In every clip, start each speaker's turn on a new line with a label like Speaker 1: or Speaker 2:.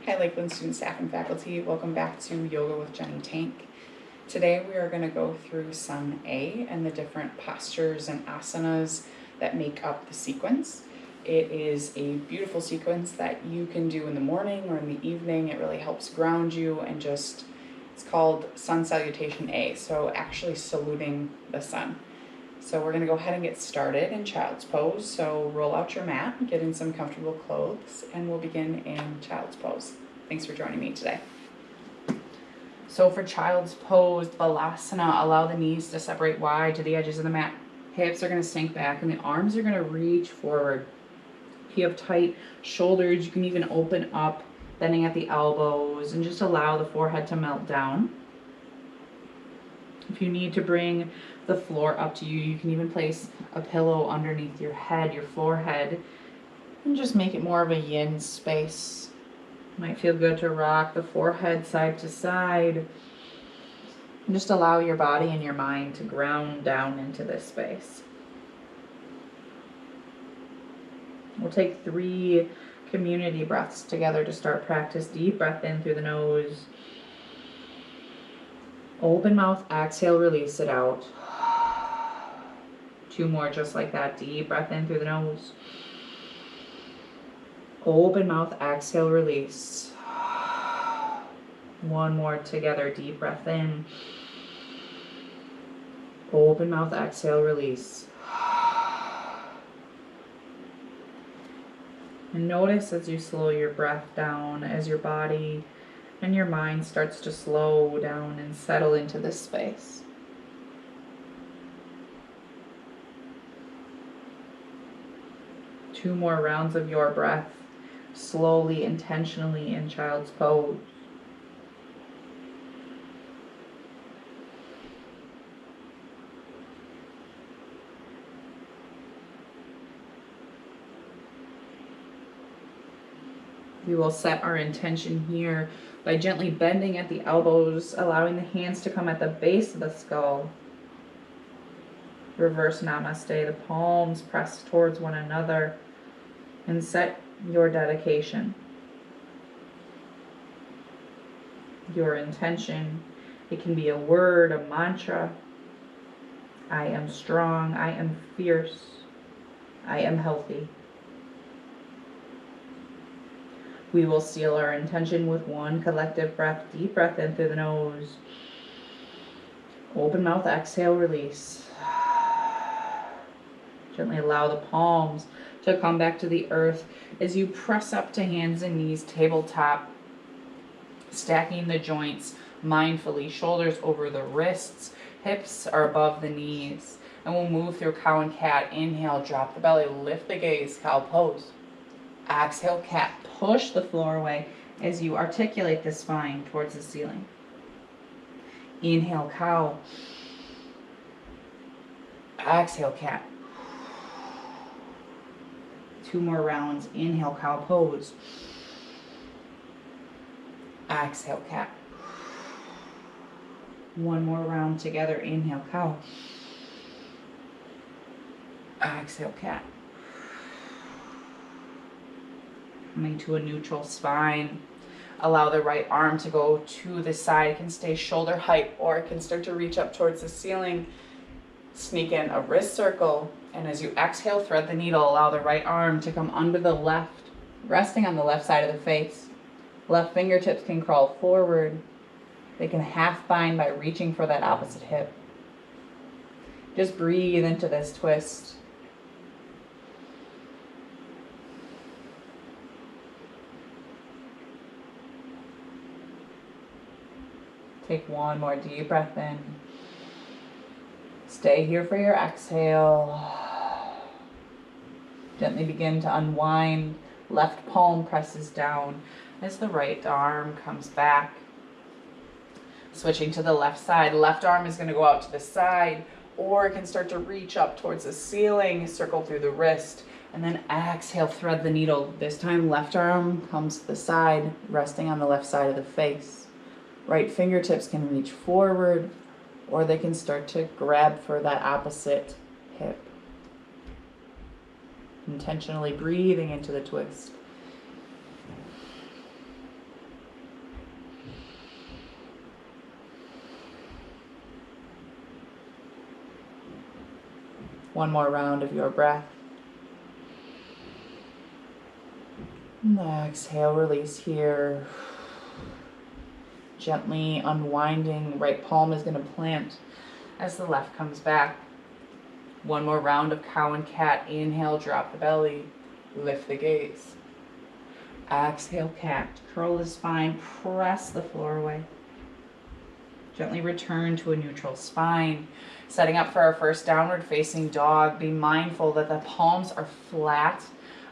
Speaker 1: Hi Lakeland student, staff, and faculty. Welcome back to Yoga with Jenny Tanck. Today we are going to go through Sun A and the different postures and asanas that make up the sequence. It is a beautiful sequence that you can do in the morning or in the evening. It really helps ground you and it's called Sun Salutation A, so actually saluting the sun. So we're going to go ahead and get started in Child's Pose. So roll out your mat, get in some comfortable clothes, and we'll begin in Child's Pose. Thanks for joining me today. So for Child's Pose, Tadasana, allow the knees to separate wide to the edges of the mat. Hips are going to sink back and the arms are going to reach forward. If you have tight shoulders, you can even open up, bending at the elbows, and just allow the forehead to melt down. If you need to bring the floor up to you, you can even place a pillow underneath your head, your forehead, and just make it more of a yin space. Might feel good to rock the forehead side to side. And just allow your body and your mind to ground down into this space. We'll take 3 community breaths together to start practice. Deep breath in through the nose. Open mouth, exhale, release it out. 2 more just like that. Deep breath in through the nose. Open mouth, exhale, release. 1 more together. Deep breath in. Open mouth, exhale, release. And notice as you slow your breath down, as your body and your mind starts to slow down and settle into this space. Two more rounds of your breath, slowly, intentionally in Child's Pose. We will set our intention here by gently bending at the elbows, allowing the hands to come at the base of the skull. Reverse Namaste, the palms press towards one another, and set your dedication. Your intention. It can be a word, a mantra. I am strong, I am fierce, I am healthy. We will seal our intention with 1 collective breath. Deep breath in through the nose. Open mouth, exhale, release. Gently allow the palms to come back to the earth as you press up to hands and knees, tabletop, stacking the joints mindfully, shoulders over the wrists, hips are above the knees. And we'll move through cow and cat. Inhale, drop the belly, lift the gaze, cow pose. Exhale, cat. Push the floor away as you articulate the spine towards the ceiling. Inhale, cow. Exhale, cat. 2 more rounds. Inhale, cow pose. Exhale, cat. 1 more round together. Inhale, cow. Exhale, cat. Coming to a neutral spine. Allow the right arm to go to the side. It can stay shoulder height or it can start to reach up towards the ceiling. Sneak in a wrist circle. And as you exhale, thread the needle. Allow the right arm to come under the left, resting on the left side of the face. Left fingertips can crawl forward. They can half bind by reaching for that opposite hip. Just breathe into this twist. Take 1 more deep breath in. Stay here for your exhale. Gently begin to unwind. Left palm presses down as the right arm comes back. Switching to the left side. Left arm is going to go out to the side, or it can start to reach up towards the ceiling, circle through the wrist, and then exhale, thread the needle. This time left arm comes to the side, resting on the left side of the face. Right fingertips can reach forward, or they can start to grab for that opposite hip. Intentionally breathing into the twist. One more round of your breath. And exhale, release here. Gently unwinding, right palm is going to plant as the left comes back. One more round of cow and cat. Inhale, drop the belly, lift the gaze. Exhale, cat. Curl the spine, press the floor away. Gently return to a neutral spine. Setting up for our first downward facing dog. Be mindful that the palms are flat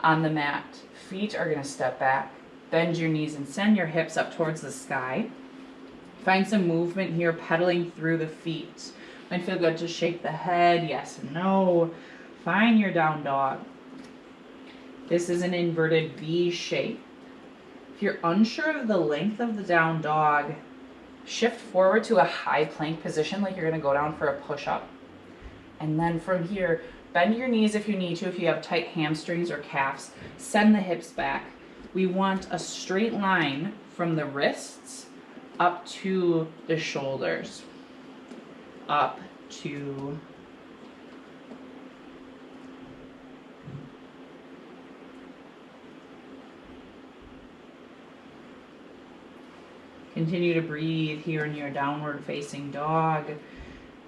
Speaker 1: on the mat. Feet are going to step back. Bend your knees and send your hips up towards the sky. Find some movement here, pedaling through the feet. Might feel good to shake the head, yes and no. Find your down dog. This is an inverted V shape. If you're unsure of the length of the down dog, shift forward to a high plank position like you're going to go down for a push-up. And then from here, bend your knees if you need to, if you have tight hamstrings or calves. Send the hips back. We want a straight line from the wrists up to the shoulders. Up to continue to breathe here in your downward facing dog.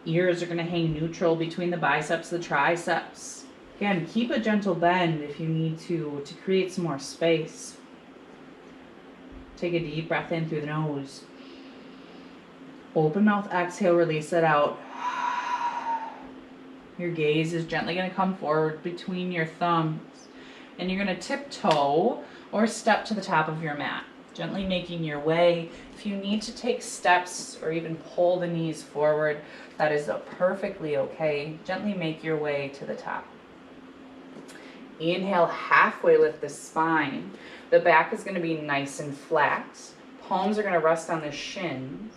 Speaker 1: Ears are going to hang neutral between the biceps, the triceps. Again, keep a gentle bend if you need to create some more space. Take a deep breath in through the nose. Open mouth, exhale, release it out. Your gaze is gently going to come forward between your thumbs. And you're going to tiptoe or step to the top of your mat. Gently making your way. If you need to take steps or even pull the knees forward, that is perfectly okay. Gently make your way to the top. Inhale, halfway lift the spine. The back is going to be nice and flat. Palms are going to rest on the shins.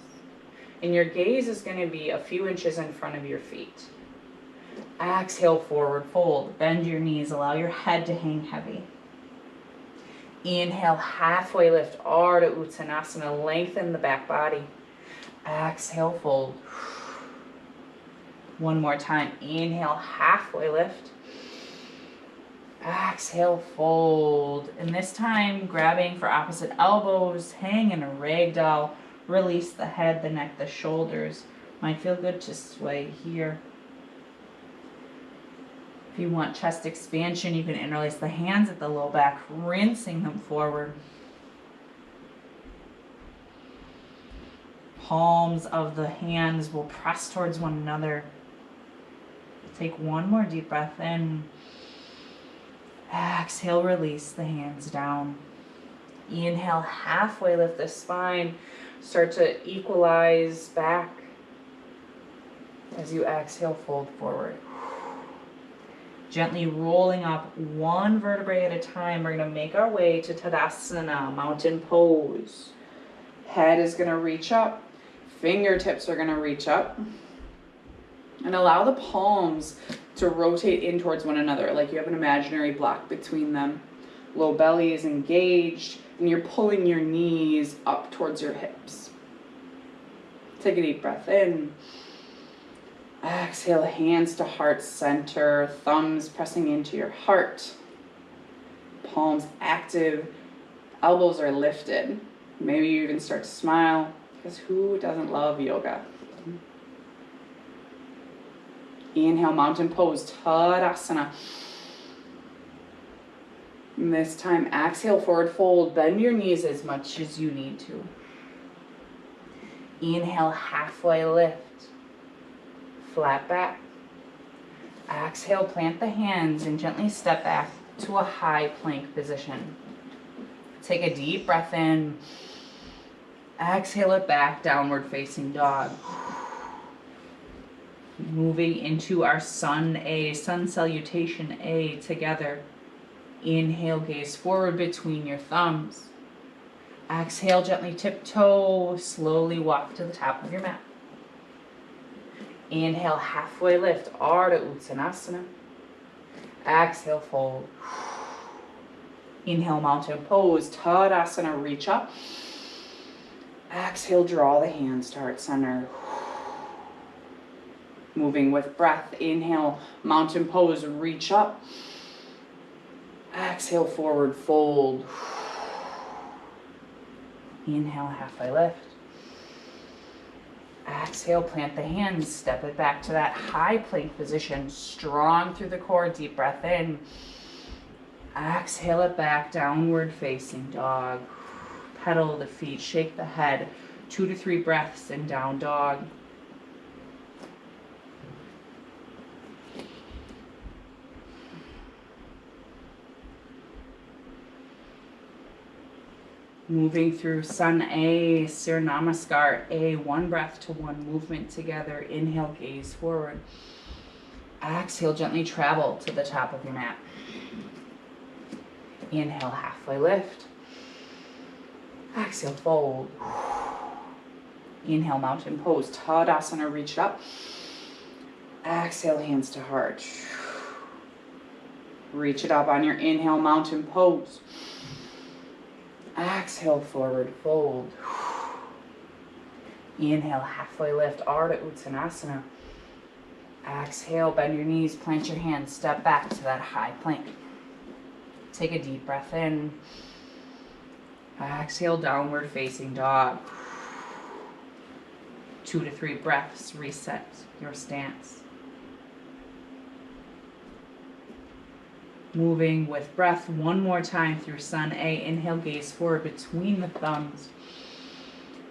Speaker 1: And your gaze is going to be a few inches in front of your feet. Exhale, forward fold. Bend your knees. Allow your head to hang heavy. Inhale, halfway lift, Ardha Uttanasana. Lengthen the back body. Exhale, fold. One more time. Inhale, halfway lift. Exhale, fold. And this time, grabbing for opposite elbows, hang in a ragdoll. Release the head, the neck, the shoulders. Might feel good to sway here. If you want chest expansion, you can interlace the hands at the low back, rinsing them forward. Palms of the hands will press towards one another. Take one more deep breath in. Exhale, release the hands down. Inhale, halfway lift the spine. Start to equalize back. As you exhale, fold forward. Gently rolling up one vertebrae at a time. We're going to make our way to Tadasana, mountain pose. Head is going to reach up. Fingertips are going to reach up. And allow the palms to rotate in towards one another, like you have an imaginary block between them. Low belly is engaged, and you're pulling your knees up towards your hips. Take a deep breath in. Exhale, hands to heart center, thumbs pressing into your heart. Palms active, elbows are lifted. Maybe you even start to smile, because who doesn't love yoga? Inhale, mountain pose, Tadasana. And this time, exhale, forward fold. Bend your knees as much as you need to. Inhale, halfway lift. Flat back. Exhale, plant the hands and gently step back to a high plank position. Take a deep breath in. Exhale it back, downward facing dog. Moving into our sun salutation A together. Inhale, gaze forward between your thumbs. Exhale, gently tiptoe, slowly walk to the top of your mat. Inhale, halfway lift, Ardha Uttanasana. Exhale, fold. Inhale, mountain pose, Tadasana, reach up. Exhale, draw the hands to heart center. Moving with breath. Inhale, mountain pose, reach up. Exhale, forward fold. Inhale, halfway lift. Exhale, plant the hands, step it back to that high plank position, strong through the core, deep breath in. Exhale it back, downward facing dog. Pedal the feet, shake the head, 2 to 3 breaths in down dog. Moving through Sun A, Surya Namaskar A, 1 breath to 1 movement together. Inhale, gaze forward. Exhale, gently travel to the top of your mat. Inhale, halfway lift. Exhale, fold. Inhale, mountain pose. Tadasana, reach up. Exhale, hands to heart. Reach it up on your inhale, mountain pose. Exhale, forward fold. Inhale, halfway lift, Ardha Uttanasana. Exhale, bend your knees, plant your hands, step back to that high plank. Take a deep breath in. Exhale, downward facing dog. 2 to 3 breaths, reset your stance. Moving with breath 1 more time through Sun A. Inhale, gaze forward between the thumbs.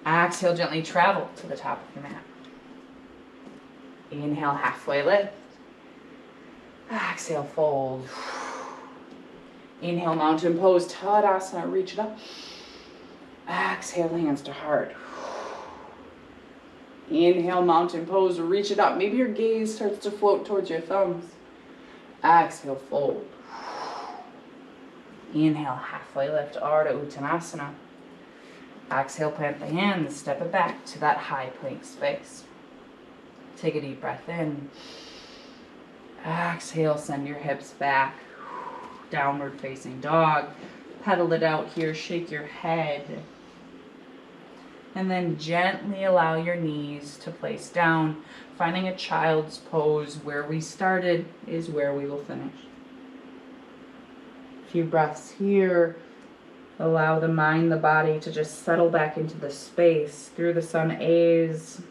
Speaker 1: Exhale, gently travel to the top of your mat. Inhale, halfway lift. Exhale, fold. Inhale, mountain pose, Tadasana, reach it up. Exhale, hands to heart. Inhale, mountain pose, reach it up. Maybe your gaze starts to float towards your thumbs. Exhale, fold. Inhale, halfway lift, Ardha Uttanasana. Exhale, plant the hands, step it back to that high plank space. Take a deep breath in. Exhale, send your hips back. Downward facing dog. Pedal it out here, shake your head. And then gently allow your knees to place down. Finding a child's pose. Where we started is where we will finish. A few breaths here. Allow the mind, the body to just settle back into the space through the Sun A's.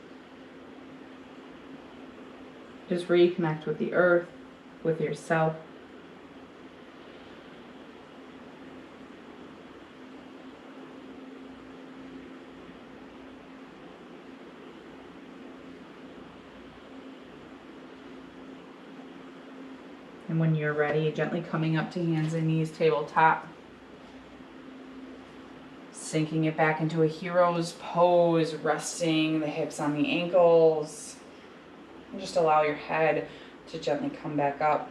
Speaker 1: Just reconnect with the earth, with yourself. And when you're ready, gently coming up to hands and knees, tabletop. Sinking it back into a hero's pose, resting the hips on the ankles. And just allow your head to gently come back up.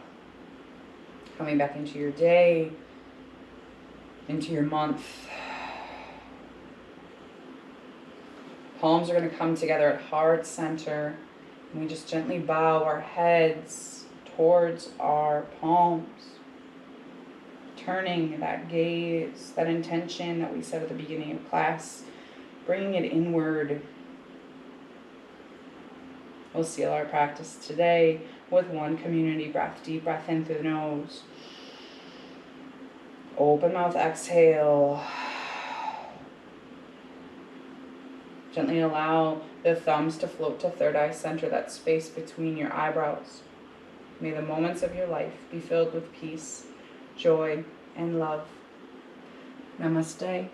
Speaker 1: Coming back into your day, into your month. Palms are going to come together at heart center. And we just gently bow our heads towards our palms. Turning that gaze, that intention that we said at the beginning of class, bringing it inward. We'll seal our practice today with 1 community breath. Deep breath in through the nose. Open mouth, exhale. Gently allow the thumbs to float to third eye center, that space between your eyebrows. May the moments of your life be filled with peace, joy, and love. Namaste.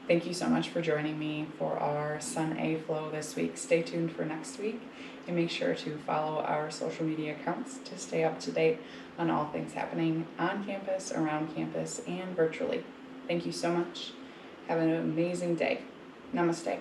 Speaker 1: Thank you so much for joining me for our Sun A flow this week. Stay tuned for next week and make sure to follow our social media accounts to stay up to date on all things happening on campus, around campus, and virtually. Thank you so much. Have an amazing day. Namaste.